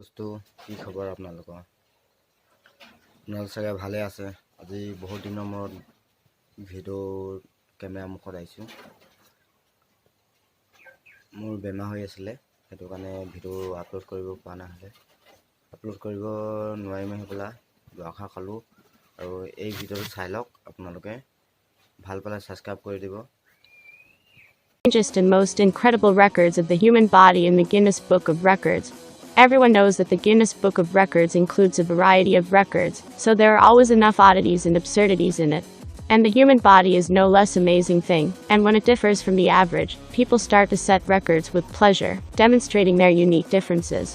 বস্তু কি খবৰ আপোনালোকৰ চাগে ভালে আছে আজি বহুত দিনৰ মূৰত ভিডিঅ' কেমেৰা মুখত আহিছোঁ মোৰ বেমাৰ হৈ আছিলে সেইটো কাৰণে ভিডিঅ' আপলোড কৰিব পৰা নাছিলে আপলোড কৰিব নোৱাৰিম হ'বলা আশা খালোঁ আৰু এই ভিডিঅ'টো চাই লওক আপোনালোকে ভাল পালে সাবস্ক্ৰাইব কৰি দিব Strangest and most incredible records of the human body in the Guinness Book of Records. Everyone knows that the Guinness Book of Records includes a variety of records, so there are always enough oddities and absurdities in it. And the human body is no less amazing thing, and when it differs from the average, people start to set records with pleasure, demonstrating their unique differences.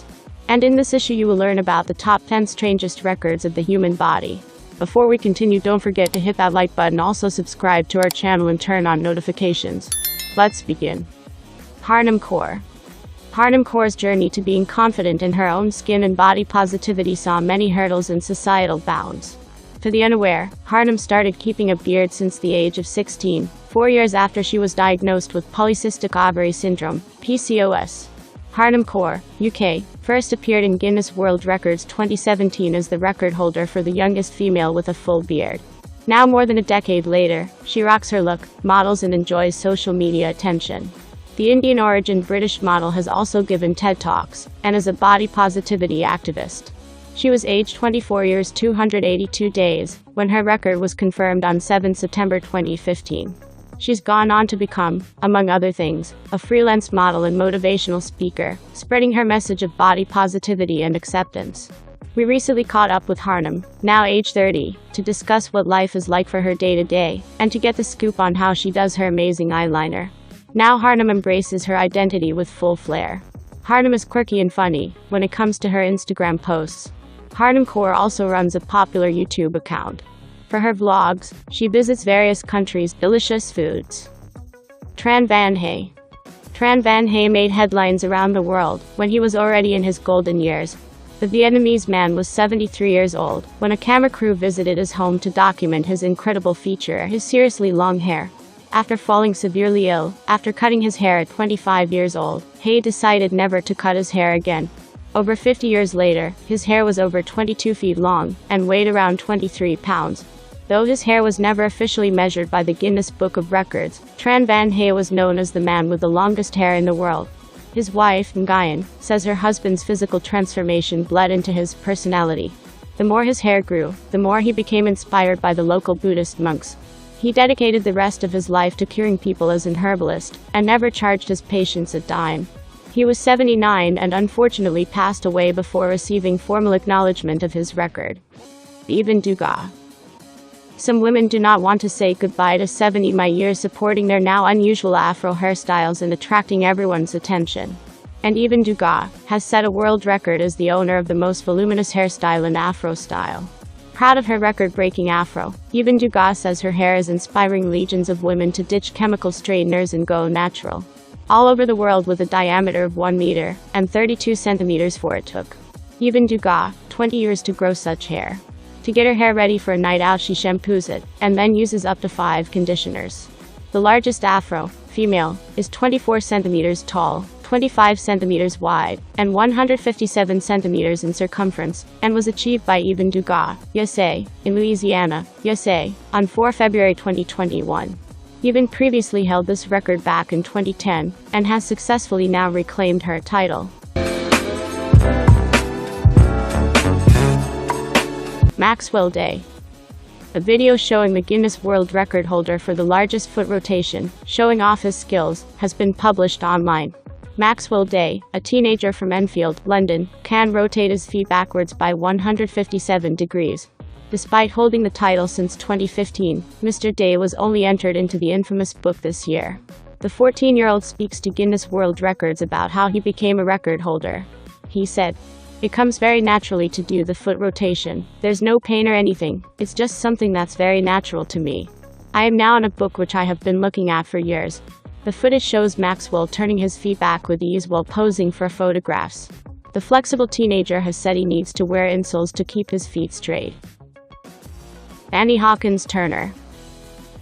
And in this issue you will learn about the top 10 strangest records of the human body. Before we continue, don't forget to hit that like button, also subscribe to our channel and turn on notifications. Let's begin. Harnum Kaur. Harnum Kaur's journey to being confident in her own skin and body positivity saw many hurdles and societal bounds. For the unaware, Harnum started keeping a beard since the age of 16, 4 years after she was diagnosed with polycystic ovary syndrome, PCOS. Harnum Kaur, UK, first appeared in Guinness World Records 2017 as the record holder for the youngest female with a full beard. Now more than a decade later, she rocks her look, models and enjoys social media attention. The Indian-origin British model has also given TED Talks, and is a body positivity activist. She was aged 24 years 282 days, when her record was confirmed on 7 September 2015. She's gone on to become, among other things, a freelance model and motivational speaker, spreading her message of body positivity and acceptance. We recently caught up with Harnum, now age 30, to discuss what life is like for her day-to-day, and to get the scoop on how she does her amazing eyeliner. Now Harnum embraces her identity with full flair. Harnum is quirky and funny when it comes to her Instagram posts. Harnum Kaur also runs a popular YouTube account. For her vlogs, she visits various countries' delicious foods. Tran Van Hay. Tran Van Hay made headlines around the world when he was already in his golden years. The Vietnamese man was 73 years old when a camera crew visited his home to document his incredible feature, his seriously long hair. After falling severely ill, after cutting his hair at 25 years old, Hay decided never to cut his hair again. Over 50 years later, his hair was over 22 feet long, and weighed around 23 pounds. Though his hair was never officially measured by the Guinness Book of Records, Tran Van Hay was known as the man with the longest hair in the world. His wife, Nguyen, says her husband's physical transformation bled into his personality. The more his hair grew, the more he became inspired by the local Buddhist monks. He dedicated the rest of his life to curing people as an herbalist, and never charged his patients a dime. He was 79 and unfortunately passed away before receiving formal acknowledgement of his record. Even Dugas. Some women do not want to say goodbye to 70 years supporting their now unusual afro hairstyles and attracting everyone's attention. And even Dugas has set a world record as the owner of the most voluminous hairstyle in afro style. Proud of her record-breaking afro, Even Dugas says her hair is inspiring legions of women to ditch chemical straighteners and go natural. All over the world with a diameter of 1 meter, and 32 centimeters for it took. Even Dugas, 20 years to grow such hair. To get her hair ready for a night out she shampoos it, and then uses up to 5 conditioners. The largest afro, female, is 24 centimeters tall, 25 centimeters wide, and 157 centimeters in circumference, and was achieved by Even Dugas, USA, in Louisiana, USA, on 4 February 2021. Even previously held this record back in 2010, and has successfully now reclaimed her title. Maxwell Day. A video showing the Guinness World Record holder for the largest foot rotation, showing off his skills, has been published online. Maxwell Day, a teenager from Enfield, London, can rotate his feet backwards by 157 degrees. Despite holding the title since 2015, Mr. Day was only entered into the infamous book this year. The 14-year-old speaks to Guinness World Records about how he became a record holder. He said, "It comes very naturally to do the foot rotation. There's no pain or anything, it's just something that's very natural to me. I am now in a book which I have been looking at for years." The footage shows Maxwell turning his feet back with ease while posing for photographs. The flexible teenager has said he needs to wear insoles to keep his feet straight. Annie Hawkins Turner.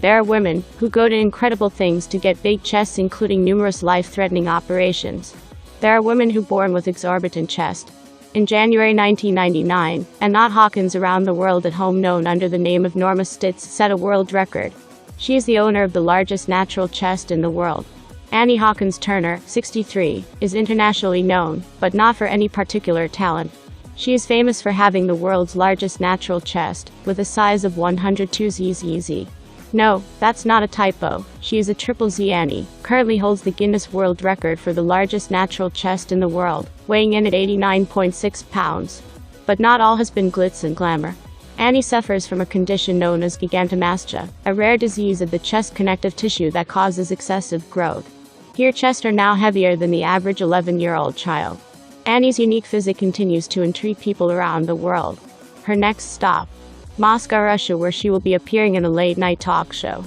There are women who go to incredible things to get big chests, including numerous life-threatening operations. There are women who born with exorbitant chest. in January 1999, Anat Hawkins around the world at home known under the name of Norma Stitz set a world record. She is the owner of the largest natural chest in the world. Annie Hawkins Turner, 63, is internationally known, but not for any particular talent. She is famous for having the world's largest natural chest, with a size of 102 zzz. No, that's not a typo. She is a triple Z. Annie currently holds the Guinness World Record for the largest natural chest in the world, weighing in at 89.6 pounds. But not all has been glitz and glamour. Annie suffers from a condition known as gigantomastia, a rare disease of the chest connective tissue that causes excessive growth. Her chests are now heavier than the average 11-year-old child. Annie's unique physique continues to intrigue people around the world. Her next stop, Moscow, Russia, where she will be appearing in a late-night talk show.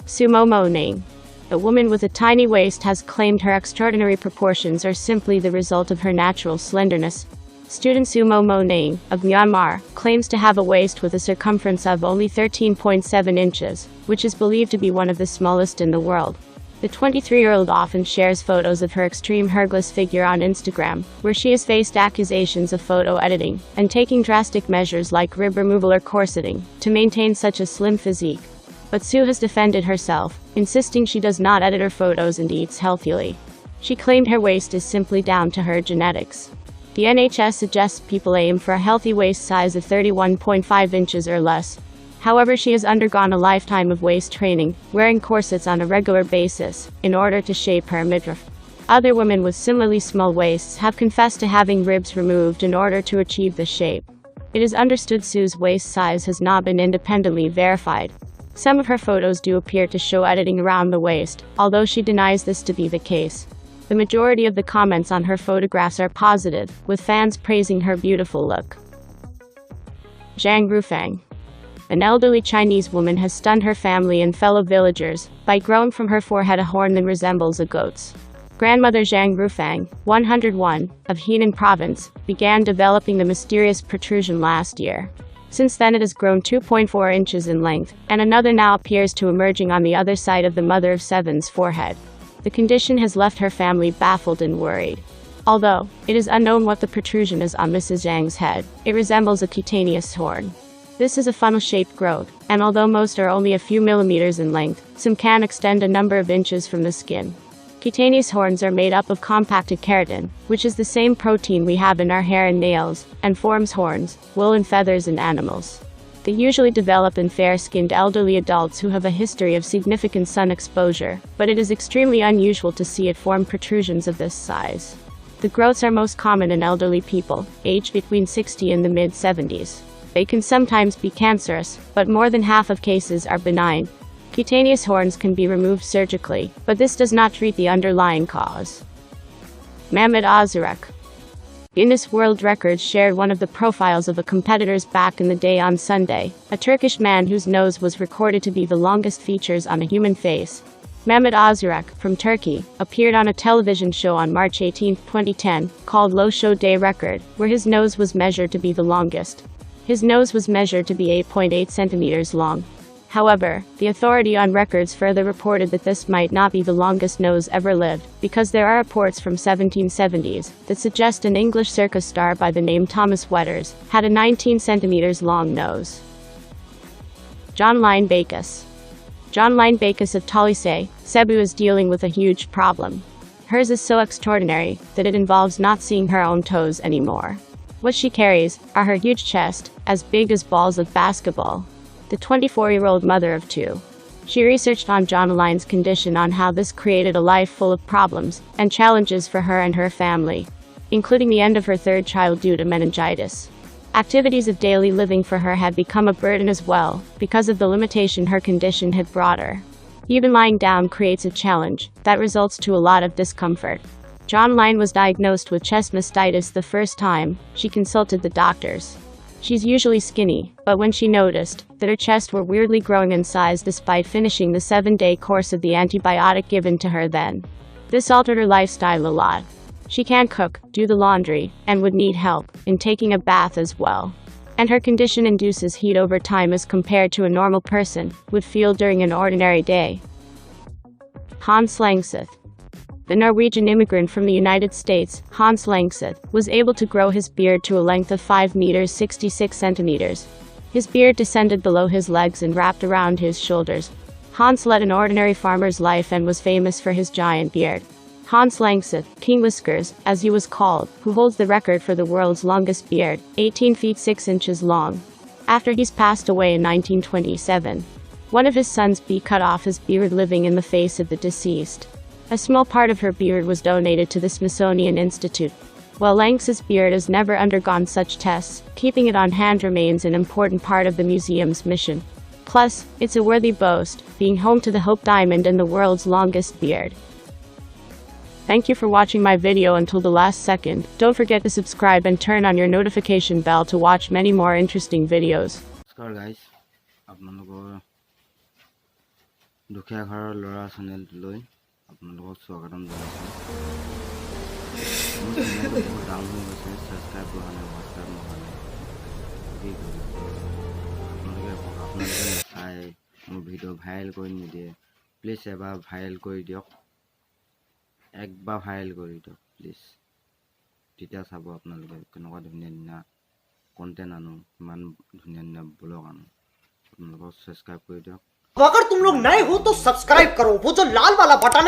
Sumo Moning. A woman with a tiny waist has claimed her extraordinary proportions are simply the result of her natural slenderness. Student Sumo Moning, of Myanmar, claims to have a waist with a circumference of only 13.7 inches, which is believed to be one of the smallest in the world. The 23-year-old often shares photos of her extreme hairless figure on Instagram, where she has faced accusations of photo editing and taking drastic measures like rib removal or corseting to maintain such a slim physique. But Sue has defended herself, insisting she does not edit her photos and eats healthily. She claimed her waist is simply down to her genetics. The NHS suggests people aim for a healthy waist size of 31.5 inches or less. However, she has undergone a lifetime of waist training, wearing corsets on a regular basis, in order to shape her midriff. Other women with similarly small waists have confessed to having ribs removed in order to achieve the shape. It is understood Sue's waist size has not been independently verified. Some of her photos do appear to show editing around the waist, although she denies this to be the case. The majority of the comments on her photographs are positive, with fans praising her beautiful look. Zhang Rufang. An elderly Chinese woman has stunned her family and fellow villagers by growing from her forehead a horn that resembles a goat's. Grandmother Zhang Rufang, 101, of Henan Province, began developing the mysterious protrusion last year. Since then it has grown 2.4 inches in length, and another now appears to emerging on the other side of the mother of seven's forehead. The condition has left her family baffled and worried. Although it is unknown what the protrusion is on Mrs. Zhang's head, it resembles a cutaneous horn. This is a funnel-shaped growth, and although most are only a few millimeters in length, some can extend a number of inches from the skin. Cutaneous horns are made up of compacted keratin, which is the same protein we have in our hair and nails, and forms horns, wool and feathers in animals. They usually develop in fair-skinned elderly adults who have a history of significant sun exposure, but it is extremely unusual to see it form protrusions of this size. The growths are most common in elderly people, aged between 60 and the mid-70s. They can sometimes be cancerous, but more than half of cases are benign. Cutaneous horns can be removed surgically, but this does not treat the underlying cause. Mehmet Ozurek. Guinness World Records shared one of the profiles of a competitor's back in the day on Sunday, a Turkish man whose nose was recorded to be the longest features on a human face. Mehmet Ozurek, from Turkey, appeared on a television show on March 18, 2010, called Low Show Day Record, where his nose was measured to be the longest. His nose was measured to be 8.8 centimeters long. However, the authority on records further reported that this might not be the longest nose ever lived, because there are reports from 1770s that suggest an English circus star by the name Thomas Wetters had a 19 centimeters long nose. John Line Bacchus. John Line Bacchus of Tolise, Cebu is dealing with a huge problem. Hers is so extraordinary that it involves not seeing her own toes anymore. What she carries are her huge chest, as big as balls of basketball. The 24-year-old mother of two. She researched on John Line's condition on how this created a life full of problems and challenges for her and her family, including the end of her third child due to meningitis. Activities of daily living for her had become a burden as well, because of the limitation her condition had brought her. Even lying down creates a challenge that results to a lot of discomfort. John Line was diagnosed with chest mastitis the first time she consulted the doctors. She's usually skinny, but when she noticed that her chest were weirdly growing in size despite finishing the 7-day course of the antibiotic given to her then, this altered her lifestyle a lot. She can't cook, do the laundry, and would need help in taking a bath as well. And her condition induces heat over time as compared to a normal person would feel during an ordinary day. Hans Langseth. the Norwegian immigrant from the United States, Hans Langseth, was able to grow his beard to a length of 5 meters 66 centimeters. His beard descended below his legs and wrapped around his shoulders. Hans led an ordinary farmer's life and was famous for his giant beard. Hans Langseth, King Whiskers, as he was called, who holds the record for the world's longest beard, 18 feet 6 inches long. After he's passed away in 1927, one of his sons cut off his beard living in the face of the deceased. A small part of her beard was donated to the Smithsonian Institute. While Langseth's beard has never undergone such tests, keeping it on hand remains an important part of the museum's mission. Plus, it's a worthy boast, being home to the Hope Diamond and the world's longest beard. Thank you for watching my video until the last second. Don't forget to subscribe and turn on your notification bell to watch many more interesting videos. Namaskar guys, আপোনালোকৰ দুখীয়া ঘৰৰ ল'ৰা চেনেলটোলৈ আপোনালোকক স্বাগতম জনাইছোঁ। মোৰ চেনেলটো বহুত ডাউন হৈ গৈছে, ছাবস্ক্ৰাইব কৰা নাই, হোৱাটছআপ নহ'লে কি কৰিম। আপোনালোকে নাচাই মোৰ ভিডিঅ' ভাইৰেল কৰি নিদিয়ে, প্লিজ এবাৰ ভাইৰেল কৰি দিয়ক, একবাৰ ভাইৰেল কৰি দিয়ক প্লিজ। তেতিয়া চাব আপোনালোকে কেনেকুৱা ধুনীয়া ধুনীয়া কণ্টেণ্ট আনো, কিমান ধুনীয়া ধুনীয়া ব্লগ আনো। আপোনালোকক ছাবস্ক্ৰাইব কৰি দিয়ক। अगर तुम लोग नए हो तो सब्सक्राइब करो, वो जो लाल वाला बटन